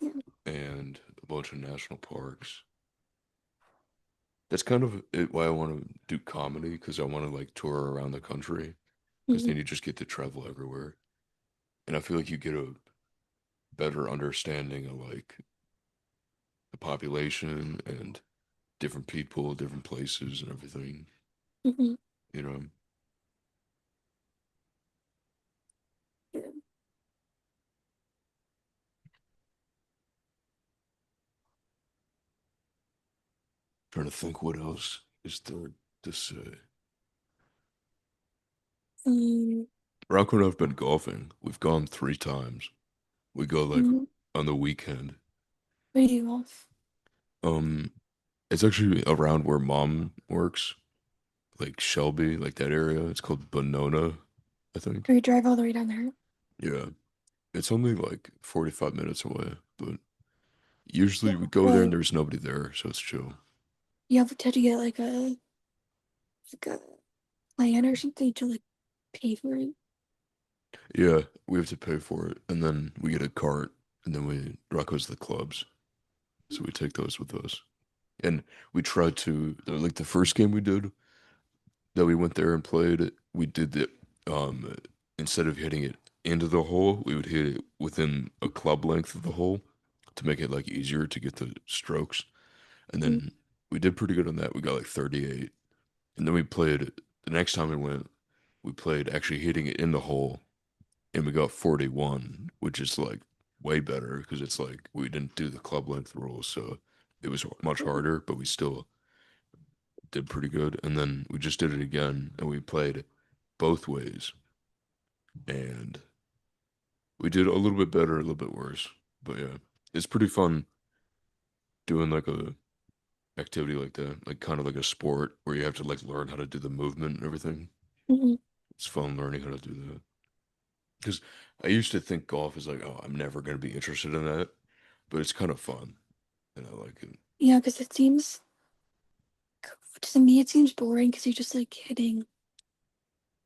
Yeah. and a bunch of national parks. That's kind of why I want to do comedy because I want to like tour around the country because Hmm. then you just get to travel everywhere. And I feel like you get a better understanding of like the population and different people, different places, and everything. Hmm. You know, Yeah. trying to think what else is there to say. Um, Rocco and I've been golfing. We've gone 3 times. We go like mhm. on the weekend. Where do you off? Um, it's actually around where mom works, like Shelby, like that area. It's called Bonona, I think. Or you drive all the way down there? Yeah, it's only like 45 minutes away, but usually Yeah. we go there and there's nobody there, so it's chill. You have to get like a plan or something to like pay for it. Yeah, we have to pay for it, and then we get a cart, and then Rocco's the clubs, so we take those with us. And we tried to like the first game we did that we went there and played. We did it um instead of hitting it into the hole, we would hit it within a club length of the hole to make it like easier to get the strokes. And Mm-hmm. then we did pretty good on that. We got like 38. And then we played the next time we went, we played actually hitting it in the hole and we got 41, which is like way better because it's like we didn't do the club length rules, so it was much harder, but we still did pretty good. And then we just did it again and we played both ways and we did a little bit better, a little bit worse. But yeah, it's pretty fun doing like a activity like that, like kind of like a sport where you have to like learn how to do the movement and everything. Hmm. It's fun learning how to do that. Because I used to think golf is like, oh, I'm never going to be interested in that, but it's kind of fun and I like it. Yeah, because it seems to me it seems boring because you're just like hitting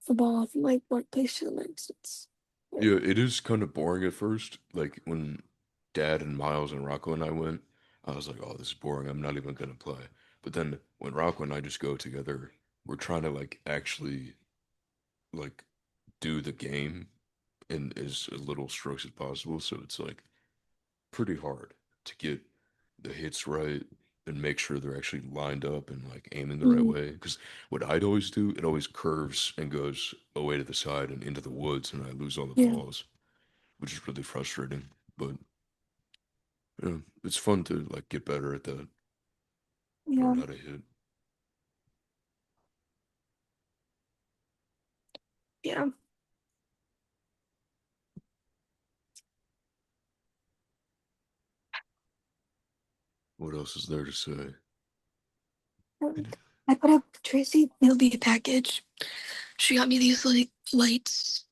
the ball from like one place to the next. It's like, Yeah, it is kind of boring at first. Like when Dad and Miles and Rocco and I went, I was like, oh, this is boring. I'm not even going to play. But then when Rocco and I just go together, we're trying to like actually like do the game in as little strokes as possible. So it's like pretty hard to get the hits right and make sure they're actually lined up and like aiming the right mm, way. Because what I'd always do, it always curves and goes away to the side and into the woods, and I lose all the yeah, balls, which is really frustrating. But yeah, it's fun to like get better at that, yeah, learn how to hit. yeah. What else is there to say? Um, I put up Tracy mailed me a package. She got me these like lights,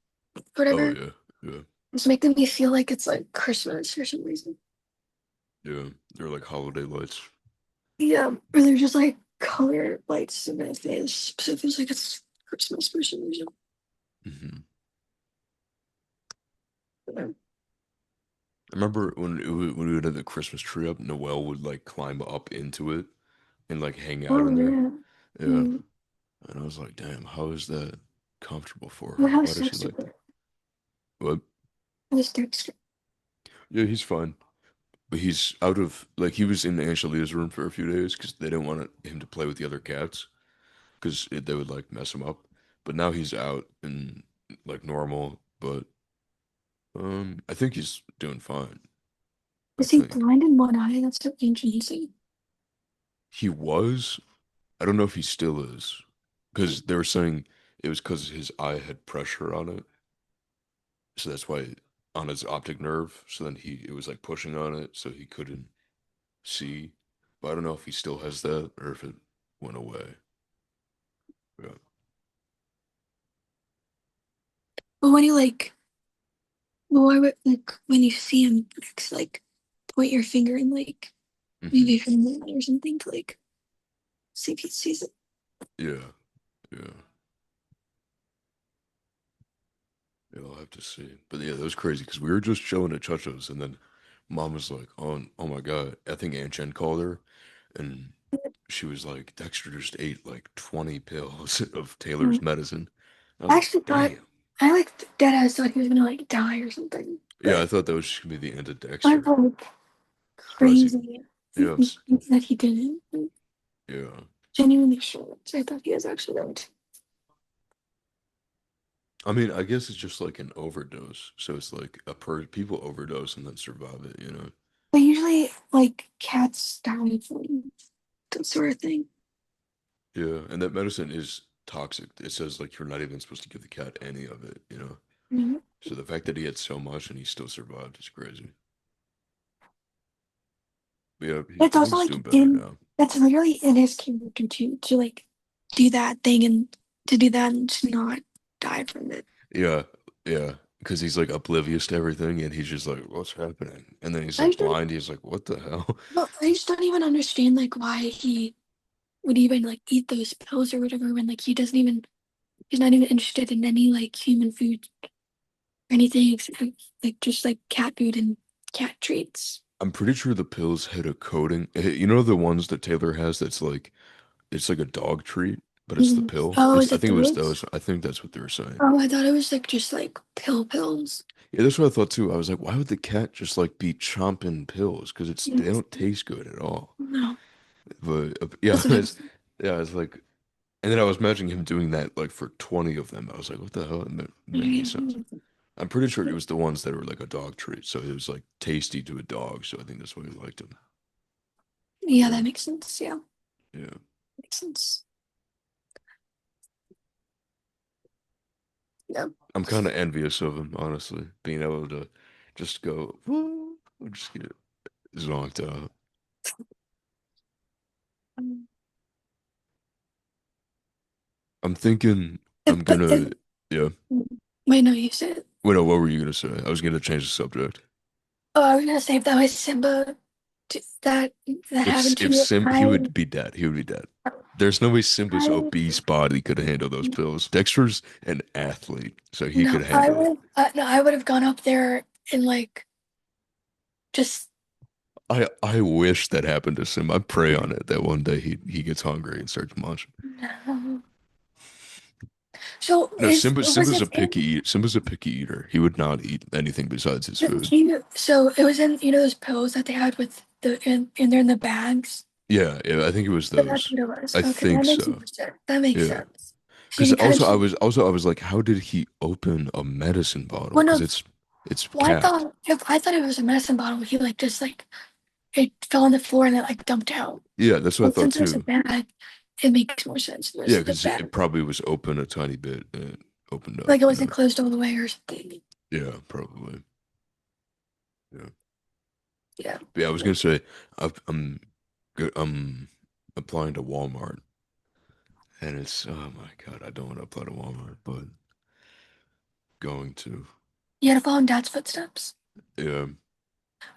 Oh whatever. yeah, yeah, It's making me feel like it's like Christmas for some reason. yeah. They're like holiday lights. Yeah, or they're just like color lights in my face. So it feels like it's Christmas for some reason. Hmm. Yeah. I remember when we would have the Christmas tree up, Noelle would like climb up into it and like hang out Oh in there. yeah. Yeah. Mm. And I was like, damn, how is that comfortable for Well, her? how's Why does she like that? Dexter? What? How's Dexter? Yeah, he's fine. But he's out of, like, he was in Angelia's room for a few days because they didn't want him to play with the other cats because they would, like, mess him up. But now he's out and, like, normal. But, I think he's doing fine. I Is he think. blind in one eye? That's so interesting. He was. I don't know if he still is. Because they were saying it was because his eye had pressure on it. So that's why on his optic nerve. So then it was like pushing on it, so he couldn't see. But I don't know if he still has that or if it went away. Yeah. But when you like, well, why would like when you see him next, like point your finger and like Hmm. maybe from the eye or something to like see if he sees it. Yeah. Yeah. Yeah, I'll have to see. But yeah, that was crazy because we were just chilling at Chucho's and then mom was like, oh my God. I think Aunt Jen called her and she was like, Dexter just ate like 20 pills of Taylor's Mm. medicine. I was I like, actually thought damn. I like dead ass thought he was gonna like die or something, Yeah, I but thought that was just gonna be the end of I Dexter. thought like Surprised he, crazy yeah, that he didn't. Like, yeah. genuinely shocked. I thought he was actually going to. I mean, I guess it's just like an overdose. So it's like people overdose and then survive it, you know? But usually like cats die from that sort of thing. Yeah, and that medicine is toxic. It says like you're not even supposed to give the cat any of it, you know? Mhm. So the fact that he had so much and he still survived is crazy. But yeah, It's I think also he's like doing better in now. that's literally in his character to like do that thing and to do that and to not die from it. Yeah, yeah. Because he's like oblivious to everything and he's just like, what's happening? And then he's I like just don't blind. He's like, what the hell? well, I just don't even understand like why he would even like eat those pills or whatever when like he doesn't even he's not even interested in any like human food or anything except like just like cat food and cat treats. I'm pretty sure the pills had a coating. You know the ones that Taylor has that's like it's like a dog treat, but it's the Mhm. pill. Oh, It's is I it think it was those? those. I think that's what they were saying. Oh, I thought it was like just like pills. Yeah, that's what I thought too. I was like, why would the cat just like be chomping pills? Because they Yes. don't taste good at all. No, But yeah, that's what I was. it's like, and then I was imagining him doing that like for 20 of them. I was like, what the hell? It didn't make any sense. Thinking. I'm pretty sure it was the ones that were like a dog treat, so it was like tasty to a dog. So I think that's why he liked him. Yeah, Yeah, that makes sense. Yeah, yeah. makes sense. Yeah. I'm kind of envious of him, honestly, being able to just go, woo, just get zonked out. Um, I'm thinking if, I'm but if, gonna, yeah. wait, no, you said. Wait, no, what were you gonna say? I was gonna change the subject. Oh, I was gonna say if that was Simba, that happened to If you, Sim, he would be dead. He would be dead. There's no way Simba's I, obese body could handle those pills. Dexter's an athlete, so he could no, handle it. I would have gone up there and like just I wish that happened to Simba. I pray on it that one day he gets hungry and starts munching. no. So No, was Simba's it a picky eat. Simba's a picky eater. He would not eat anything besides his food. so it was in those pills that they had with in there in the bags. Yeah, yeah, I think it was So that's those. what it was. I Okay, think that makes so. more sense. That makes Yeah, sense. See, because because also I was like, how did he open a medicine bottle? one Because of it's well, capped. I thought it was a medicine bottle. He like just like it fell on the floor and it like dumped out. Yeah, that's what I But thought since it was a too. bag, it makes more sense. Yeah, There's the because it bag, probably was open a tiny bit and it opened up, like it you wasn't know? closed all the way or something. Yeah, probably. Yeah. Yeah. But yeah, I was gonna say I'm applying to Walmart and it's oh my God, I don't want to apply to Walmart, but going to. You had to follow in Dad's footsteps. Yeah,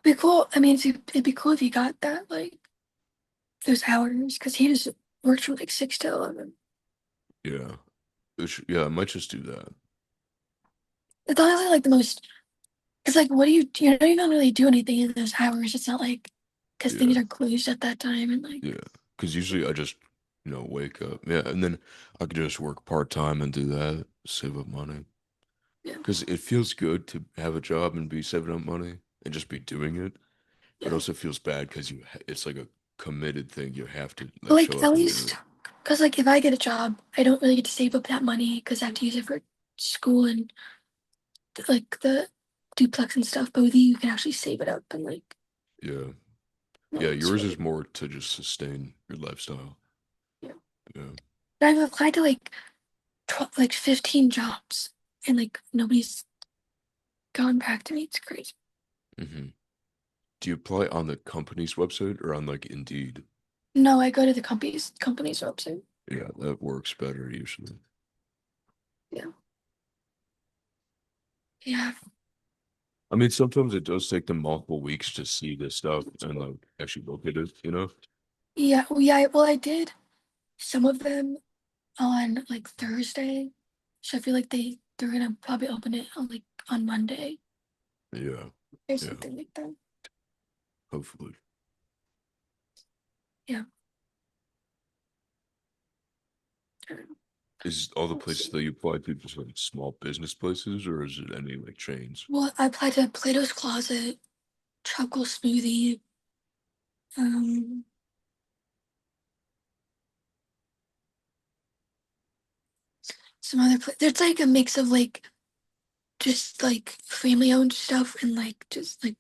Be cool. I mean, it'd be cool if you got that like those hours because he just works from like 6 to 11. yeah. Yeah, I might just do that. It's honestly like the most. It's like, what do you don't even really do anything in those hours. It's not like because things Yeah, are closed at that time and like, yeah. Because usually I just, wake up. Yeah, and then I could just work part-time and do that, save up money. yeah, Because it feels good to have a job and be saving up money and just be doing it. But yeah. also feels bad because it's like a committed thing. You have to But like show like, at up and do least, it. because like, if I get a job, I don't really get to save up that money because I have to use it for school and like the duplex and stuff. But with you can actually save it up and like, Yeah. No, Yeah, it's yours really, is more to just sustain your lifestyle. yeah. Yeah. But I've applied to like 15 jobs, and like nobody's gone back to me. It's crazy. hmm Do you apply on the company's website or on like Indeed? No, I go to the company's website. Yeah, that works better usually. Yeah, yeah, I mean, sometimes it does take them multiple weeks to see this stuff and like actually look at it, you know? yeah. Well, yeah. Well, I did some of them on like Thursday, so I feel like they're gonna probably open it on like on Monday Yeah, or yeah, something like that. hopefully. Yeah. Is all the Let's places see. that you apply to just like small business places or is it any like chains? Well, I applied to Plato's Closet, Choco Smoothie, um, some other place. There's like a mix of like just like family owned stuff and like just like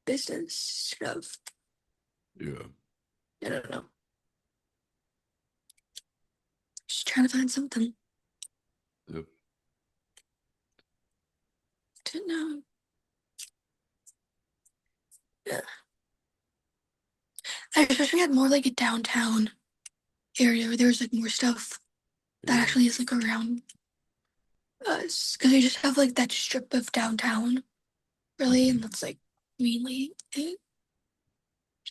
business stuff. Yeah, I don't know. Just trying to find something yep. to know. Yeah. I especially had more like a downtown area where there's like more stuff that Yeah, actually is like around us because we just have like that strip of downtown really, and hmm that's like mainly it.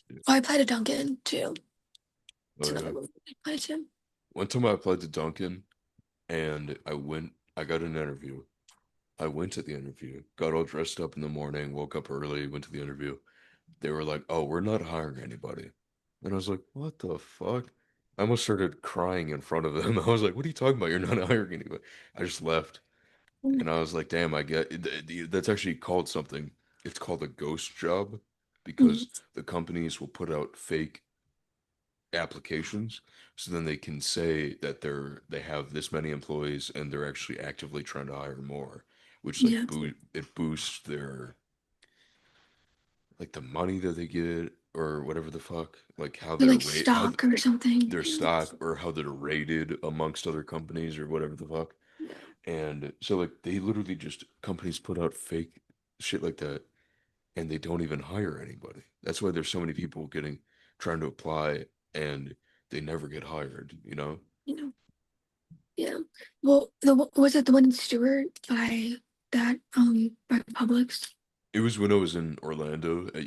yeah. Oh, I applied to Duncan too. It's Oh another yeah. one I applied to. One time I applied to Dunkin' and I got an interview. I went to the interview, got all dressed up in the morning, woke up early, went to the interview. They were like, "Oh, we're not hiring anybody." And I was like, "What the fuck?" I almost started crying in front of them. I was like, "What are you talking about? You're not hiring anybody." I just left, Mm, and I was like, "Damn, I get that's actually called something. It's called a ghost job mm, because the companies will put out fake applications so then they can say that they have this many employees and they're actually actively trying to hire more, which like yeah, it boosts their like the money that they get or whatever the fuck, like how or they're like rate how stock or something. their Yeah, stock or how they're rated amongst other companies or whatever the fuck. yeah, And so like they literally just companies put out fake shit like that and they don't even hire anybody. That's why there's so many people getting trying to apply and they never get hired, you know? you know, yeah. Well, was it the one in Stewart by that by Publix? It was when I was in Orlando at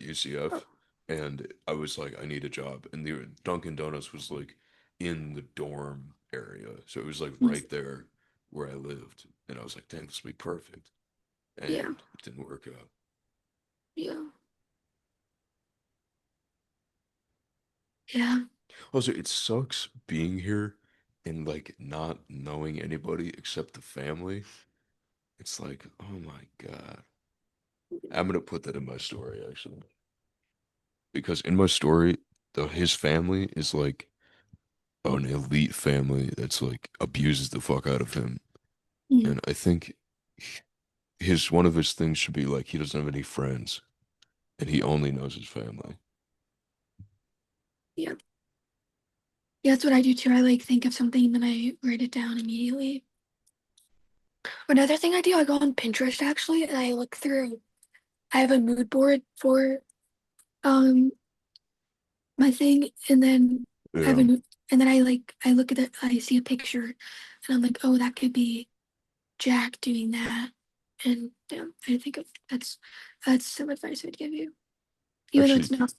Oh, UCF, and I was like, I need a job, and the Dunkin' Donuts was like in the dorm area, so it was like mm, right there where I lived, and I was like, dang, this would be perfect, yeah, and it didn't work out. yeah, yeah, Also, it sucks being here and like not knowing anybody except the family. It's like, oh my God. I'm gonna put that in my story actually, because in my story, his family is like an elite family that's like abuses the fuck out of him. mm, And I think his one of his things should be like he doesn't have any friends and he only knows his family. yeah. Yeah, that's what I do too. I like think of something and then I write it down immediately. Another thing I do, I go on Pinterest actually and I look through. I have a mood board for um my thing, and then I have Yeah, a mood, and then I look at it, I see a picture, and I'm like, oh, that could be Jack doing that, and yeah, I think that's some advice I'd give you, even though actually, it's not.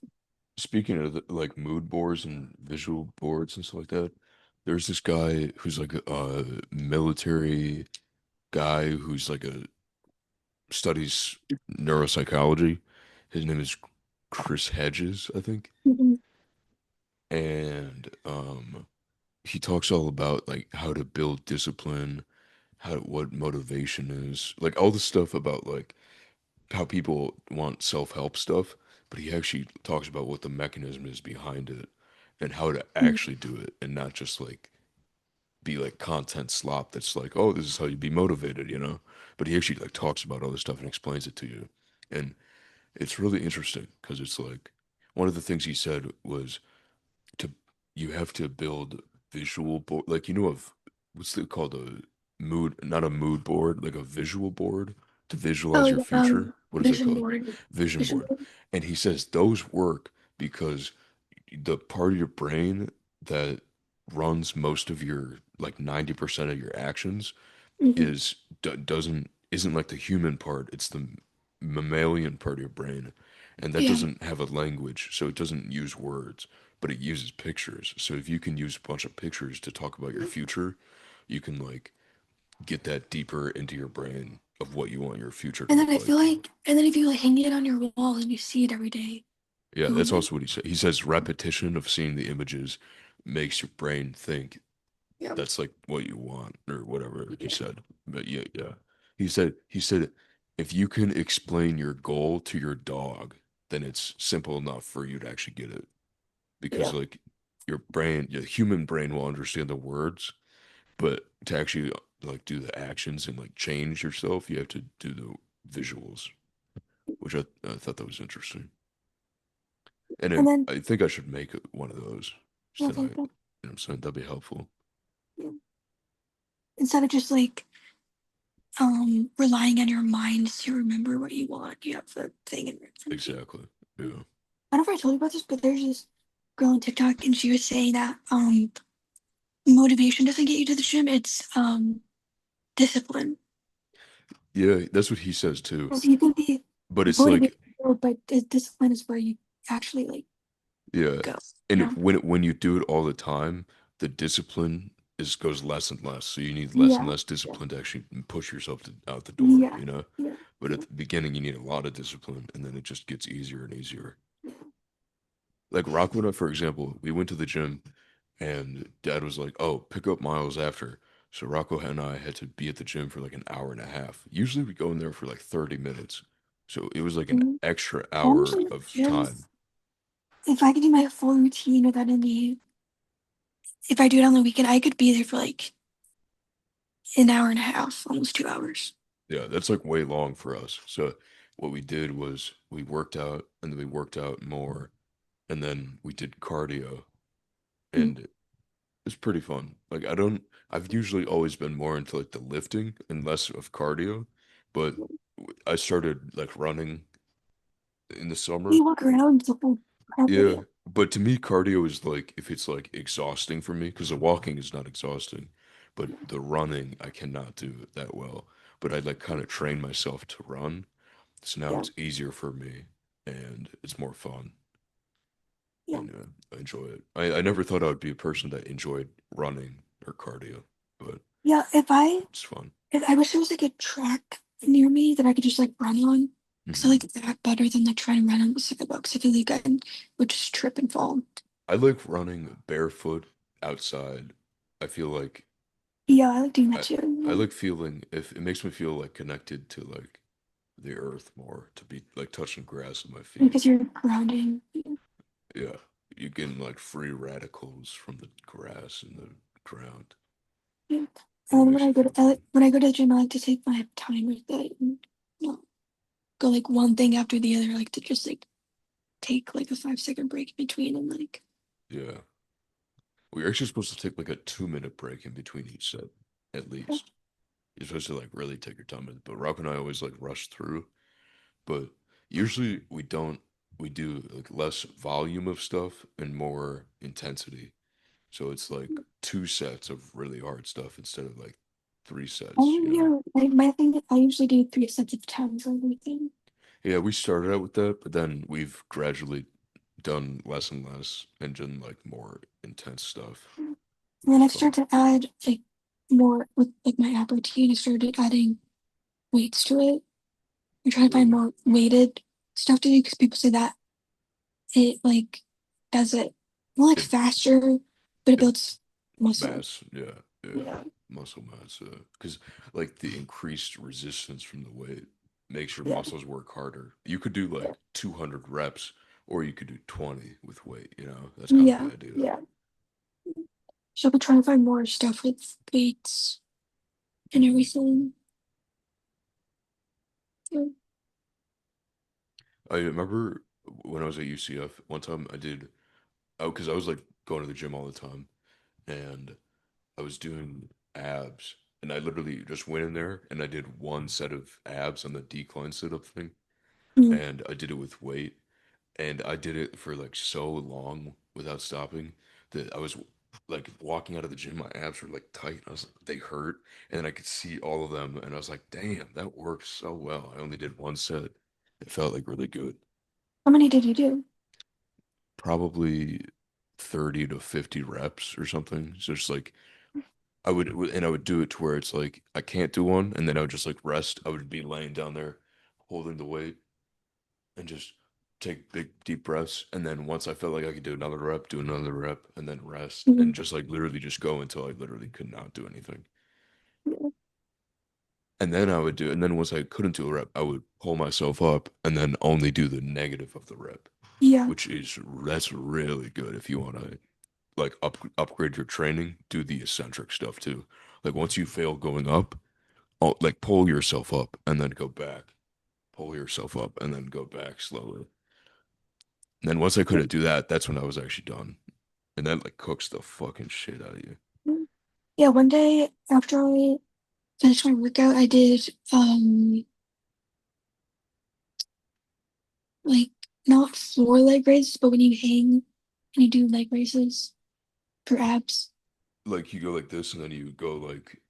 speaking of like mood boards and visual boards and stuff like that, there's this guy who's like a military guy who's like a studies neuropsychology. His name is Chris Hedges, I think, Mhm. and he talks all about like how to build discipline, how what motivation is, like all the stuff about like how people want self-help stuff, but he actually talks about what the mechanism is behind it and how to actually do it and not just like be like content slop that's like, oh, this is how you be motivated, you know? But he actually like talks about all this stuff and explains it to you. And it's really interesting because it's like one of the things he said was to you have to build visual board like of what's it called a mood not a mood board like a visual board to Oh, visualize your yeah, future. What is it vision called? board. Vision Vision board. board. And he says those work because the part of your brain that runs most of your like 90% of your actions Hmm. is doesn't isn't like the human part, it's the mammalian part of your brain, and that Yeah. doesn't have a language, so it doesn't use words, but it uses pictures. So if you can use a bunch of pictures to talk about your future, you can like get that deeper into your brain of what you want your future to And then look I feel like. like, and then if you like hang it on your wall and you see it every day, Yeah, it'll that's like, also what he said. He says repetition of seeing the images makes your brain think yeah, that's like what you want or whatever he yeah, said. But yeah, yeah. He said if you can explain your goal to your dog, then it's simple enough for you to actually get it. yeah. Because like your human brain will understand the words, but to actually like do the actions and like change yourself, you have to do the visuals, which I thought that was interesting. And And then, I think I should make one of those yeah, it's like tonight. that, You know what I'm saying? That'd be helpful. yeah. Instead of just like relying on your mind to remember what you want, you have the thing in front of you. Exactly. Yeah. I don't know if I told you about this, but there's this girl on TikTok and she was saying that motivation doesn't get you to the gym, it's discipline. Yeah, that's what he says too. Because you can be But it's motivated, like, but the discipline is where you actually like yeah, go. and You know? when you do it all the time, the discipline is goes less and less. So you need less and Yeah, less yeah, discipline to actually push yourself out the door, yeah, you know? yeah, But at the beginning, you need a lot of discipline, and then it just gets easier and easier. yeah. Like Rocco and I, for example, we went to the gym, and Dad was like, "Oh, pick up Miles after." So Rocco and I had to be at the gym for like an hour and a half. Usually we go in there for like 30 minutes. So it was like an Mhm. extra hour Honestly, of gym, time. if I could do my full routine without any, if I do it on the weekend, I could be there for like an hour and a half, almost 2 hours. Yeah, that's like way long for us. So what we did was we worked out and then we worked out more and then we did cardio Mm. and it's pretty fun. Like I've usually always been more into like the lifting and less of cardio, but I started like running in the summer. You walk around the whole Yeah, property. but to me cardio is like if it's like exhausting for me because the walking is not exhausting, but the running I cannot do that well. But I like kind of train myself to run. So now Yeah, it's easier for me and it's more fun yeah, and I enjoy it. I never thought I would be a person that enjoyed running or cardio, but yeah. it's fun. If I wish there was like a track near me that I could just like run on. Cause I Hmm. like that better than like trying to run on the sidewalk. Cause I feel like I would just trip and fall. I like running barefoot outside. I feel like Yeah, I like doing that I I too. like feeling if it makes me feel like connected to like the earth more to be like touching grass with my Yeah, feet. because you're grounding. Yeah, you get like free radicals from the grass and the ground, Yeah. and And it then makes you feel I good. like, when I go to the gym, I like to take my time with it and not go like one thing after the other. I like to just like take like a 5 second break in between and like Yeah. We're actually supposed to take like a 2 minute break in between each set, at least. You're supposed to like really take your time with it. But Rock and I always like rush through. But usually we don't. We do like less volume of stuff and more intensity. So it's like 2 sets of really hard stuff instead of like 3 sets, oh you know? yeah, my thing I usually do 3 sets of 10 for everything. Yeah, we started out with that, but then we've gradually done less and less and done like more intense stuff, And which then is I've fun. started to add like more with like my app routine. I started adding weights to it. I'm trying to find Really. more weighted stuff to do because people say that it like does it more like It faster, but it it builds muscle. mass, yeah, yeah, Yeah, muscle mass, because like the increased resistance from the weight makes your yeah, muscles work harder. You could do yeah, like 200 reps, or you could do 20 with weight. You know, that's kind of yeah, the idea. yeah. So I'll be trying to find more stuff with weights and Hmm. everything. Yeah. I remember when I was at UCF, one time oh, because I was like going to the gym all the time, and I was doing abs, and I literally just went in there and I did one set of abs on the decline sit up thing, Mm. and I did it with weight, and I did it for like so long without stopping that I was like walking out of the gym, my abs were like tight. They hurt, and then I could see all of them, and I was like, damn, that worked so well. I only did one set. It felt like really good. How many did you do? Probably 30 to 50 reps or something. So just like and I would do it to where it's like I can't do one, and then I would just like rest. I would be laying down there holding the weight and just take big deep breaths. And then once I felt like I could do another rep, and then rest, and Mm. just like literally just go until I literally could not do anything. Yeah. And then and then once I couldn't do a rep, I would pull myself up and then only do the negative of the rep, Yeah. which is that's really good if you want to like upgrade your training, do the eccentric stuff too. Like once you fail going up, like pull yourself up and then go back. Pull yourself up and then go back slowly. And then once I couldn't do that, that's when I was actually done. And that like cooks the fucking shit out of you. Yeah, one day after I finished my workout, I did like not floor leg raises, but when you hang and you do leg raises for abs. Like you go like this and then you go like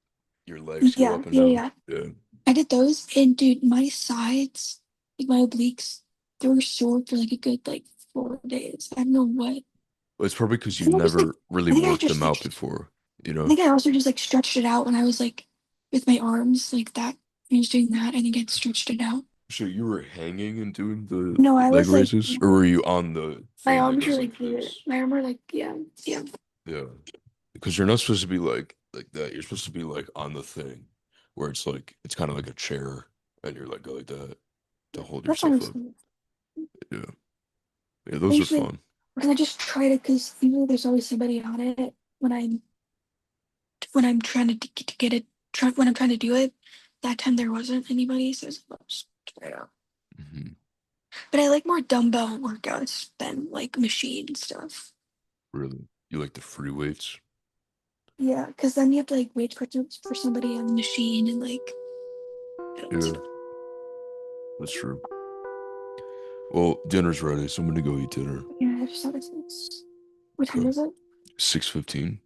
your legs go Yeah, up and yeah, down. yeah. Yeah. I did those and dude, my sides, like my obliques, they were sore for like a good like 4 days. I don't know what. Well, it's probably because I you think I just like never really I think I worked just them like out before, you I know? think I also just like stretched it out when I was like with my arms like that. I was doing that. I think it stretched it out. So you were hanging and doing the No, I leg was like raises, or were you on the my thing that arms were goes like like here. this? My arm were like yeah, yeah. Yeah. Because you're not supposed to be like that. You're supposed to be like on the thing where it's like it's kind of like a chair and you're like go like that to hold That's what I yourself was up. thinking. Yeah. Yeah, I those are usually fun. because I just tried it because usually there's always somebody on it when I'm trying to get it when I'm trying to do it. That time there wasn't anybody, so I was like, "I'll just try it out." Hmm. But I like more dumbbell workouts than like machine stuff. Really. You like the free weights? Yeah, because then you have to like wait for somebody on the machine and like Yeah, stuff. that's true. Well, dinner's ready, so I'm gonna go eat dinner. Yeah, I just thought it's what time Okay. is it? 6:15.